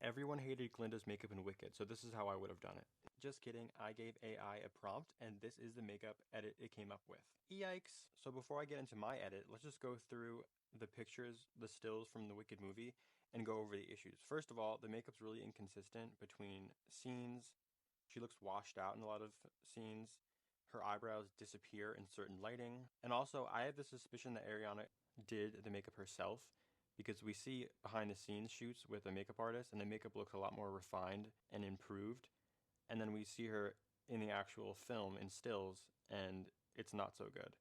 Everyone hated Glinda's makeup in Wicked, so this is how I would have done it. Just kidding, I gave AI a prompt, and this is the makeup edit it came up with. Yikes! So before I get into my edit, let's just go through the pictures, the stills from the Wicked movie, and go over the issues. First of all, the makeup's really inconsistent between scenes. She looks washed out in a lot of scenes. Her eyebrows disappear in certain lighting. And also, I have the suspicion that Ariana did the makeup herself because we see behind the scenes shoots with a makeup artist and the makeup looks a lot more refined and improved. And then we see her in the actual film in stills and it's not so good.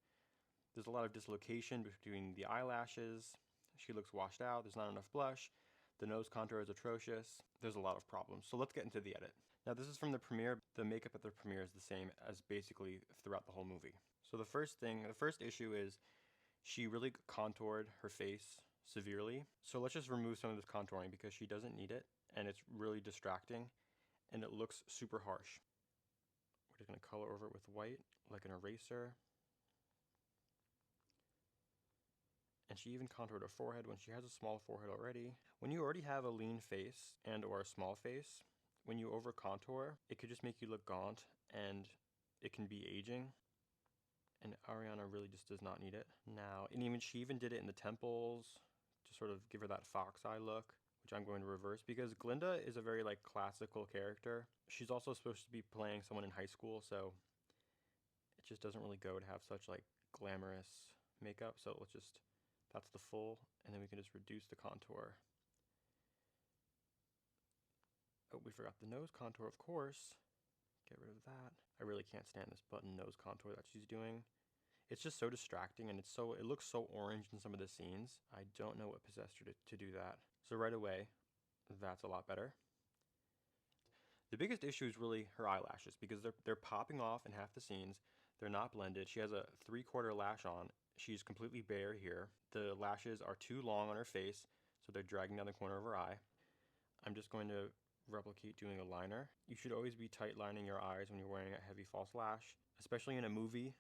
There's a lot of dislocation between the eyelashes. She looks washed out. There's not enough blush. The nose contour is atrocious. There's a lot of problems. So let's get into the edit. Now this is from the premiere. The makeup at the premiere is the same as basically throughout the whole movie. So the first issue is she really contoured her face severely. So let's just remove some of this contouring because she doesn't need it and it's really distracting and it looks super harsh. We're just going to color over it with white like an eraser. And she even contoured her forehead when she has a small forehead already. When you already have a lean face and or a small face, when you over contour, it could just make you look gaunt and it can be aging. And Ariana really just does not need it now. And she even did it in the temples to sort of give her that fox eye look, which I'm going to reverse because Glinda is a very like classical character. She's also supposed to be playing someone in high school, so it just doesn't really go to have such like glamorous makeup. So let's just, that's the full, and then we can just reduce the contour. Oh, we forgot the nose contour, of course. Get rid of that. I really can't stand this button nose contour that she's doing. It's just so distracting and it looks so orange in some of the scenes. I don't know what possessed her to do that. So right away, that's a lot better. The biggest issue is really her eyelashes because they're popping off in half the scenes. They're not blended. She has a 3/4 lash on. She's completely bare here. The lashes are too long on her face, so they're dragging down the corner of her eye. I'm just going to replicate doing a liner. You should always be tight lining your eyes when you're wearing a heavy false lash, especially in a movie.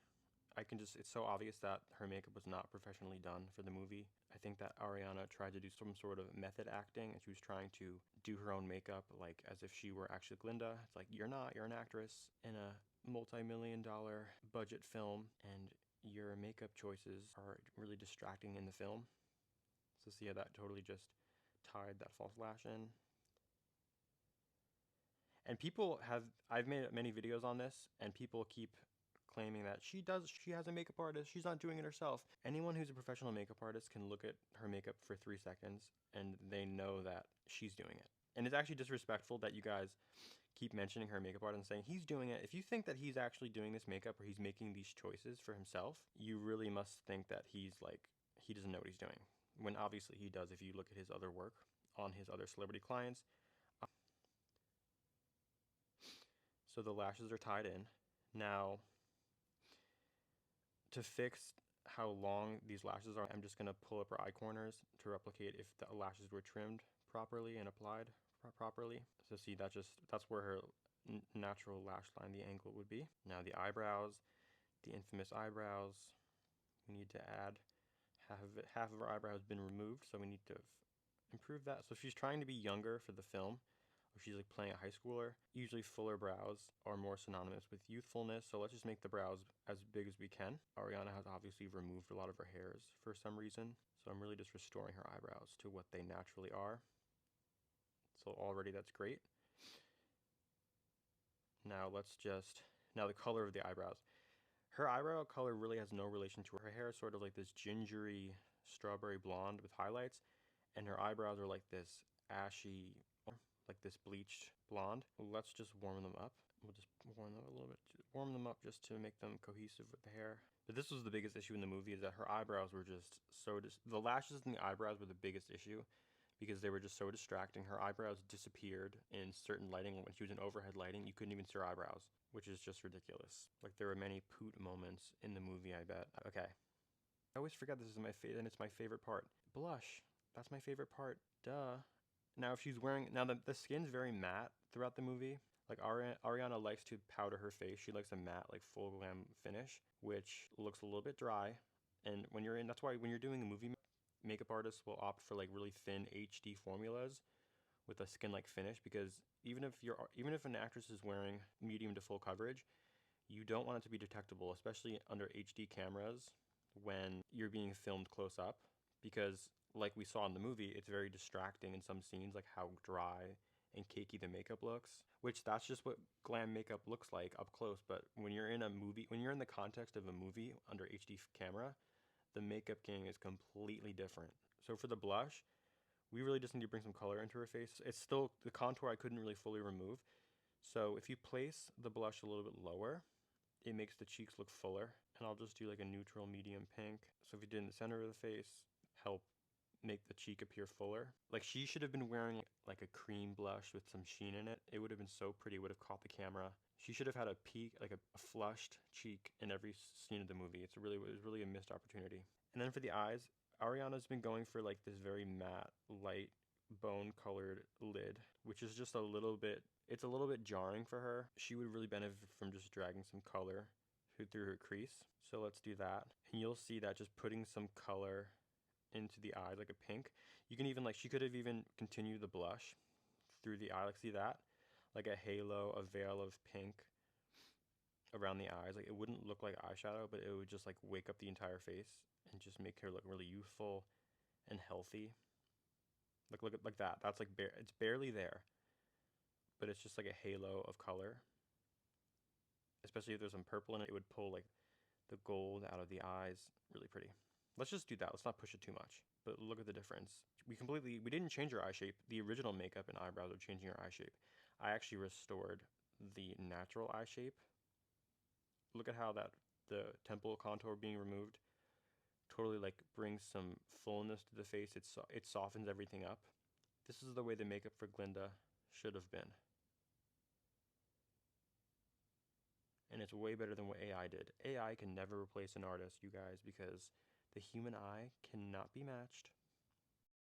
It's so obvious that her makeup was not professionally done for the movie. I think that Ariana tried to do some sort of method acting and she was trying to do her own makeup like as if she were actually Glinda. It's like, you're not, you're an actress in a multi-million-dollar budget film and your makeup choices are really distracting in the film. So see how that totally just tied that false lash in. And I've made many videos on this and people keep claiming that she has a makeup artist, she's not doing it herself. Anyone who's a professional makeup artist can look at her makeup for 3 seconds and they know that she's doing it. And it's actually disrespectful that you guys keep mentioning her makeup artist and saying he's doing it. If you think that he's actually doing this makeup or he's making these choices for himself, you really must think that he doesn't know what he's doing. When obviously he does if you look at his other work on his other celebrity clients. So the lashes are tied in. Now, to fix how long these lashes are, I'm just going to pull up her eye corners to replicate if the lashes were trimmed properly and applied properly. So see, that's where her natural lash line, the angle would be. Now the eyebrows, the infamous eyebrows, we need to add half of her eyebrow has been removed, so we need to improve that. So if she's trying to be younger for the film, or she's like playing a high schooler, usually fuller brows are more synonymous with youthfulness, so let's just make the brows as big as we can. Ariana has obviously removed a lot of her hairs for some reason, so I'm really just restoring her eyebrows to what they naturally are. So already that's great. Now the color of the eyebrows. Her eyebrow color really has no relation to her hair. It's sort of like this gingery strawberry blonde with highlights, and her eyebrows are like this ashy, like this bleached blonde. Let's just warm them up. We'll just warm them a little bit, warm them up just to make them cohesive with the hair. But this was the biggest issue in the movie, is that her eyebrows were just the lashes and the eyebrows were the biggest issue because they were just so distracting. Her eyebrows disappeared in certain lighting. When she was in overhead lighting, you couldn't even see her eyebrows, which is just ridiculous. Like there were many poot moments in the movie, I bet. Okay. I always forget this is my favorite, and it's my favorite part. Blush. That's my favorite part. Duh. Now, if she's wearing, now the skin's very matte throughout the movie. Like Ariana likes to powder her face. She likes a matte, like full glam finish, which looks a little bit dry. And that's why when you're doing a movie, makeup artists will opt for like really thin HD formulas, with a skin-like finish, because even if an actress is wearing medium to full coverage, you don't want it to be detectable, especially under HD cameras when you're being filmed close up, because like we saw in the movie, it's very distracting in some scenes, like how dry and cakey the makeup looks, which that's just what glam makeup looks like up close. But when you're in a movie, when you're in the context of a movie under HD camera, the makeup game is completely different. So for the blush, we really just need to bring some color into her face. It's still the contour I couldn't really fully remove. So if you place the blush a little bit lower, it makes the cheeks look fuller. And I'll just do like a neutral medium pink. So if you did in the center of the face, help make the cheek appear fuller. Like she should have been wearing like a cream blush with some sheen in it. It would have been so pretty, it would have caught the camera. She should have had a peak, like a flushed cheek in every scene of the movie. It was really a missed opportunity. And then for the eyes, Ariana's been going for like this very matte, light, bone colored lid, which is just a little bit, it's a little bit jarring for her. She would really benefit from just dragging some color through her crease. So let's do that. And you'll see that just putting some color into the eye, like a pink. You can even, like, she could have even continued the blush through the eye, like, see that? Like a halo, a veil of pink around the eyes. Like, it wouldn't look like eyeshadow, but it would just, like, wake up the entire face and just make her look really youthful and healthy. Look at like that. That's like it's barely there, but it's just like a halo of color. Especially if there's some purple in it, it would pull like the gold out of the eyes. Really pretty. Let's just do that. Let's not push it too much. But look at the difference. We didn't change her eye shape. The original makeup and eyebrows are changing her eye shape. I actually restored the natural eye shape. Look at how the temple contour being removed totally like brings some fullness to the face. It softens everything up. This is the way the makeup for Glinda should have been. And it's way better than what AI did. AI can never replace an artist, you guys, because the human eye cannot be matched.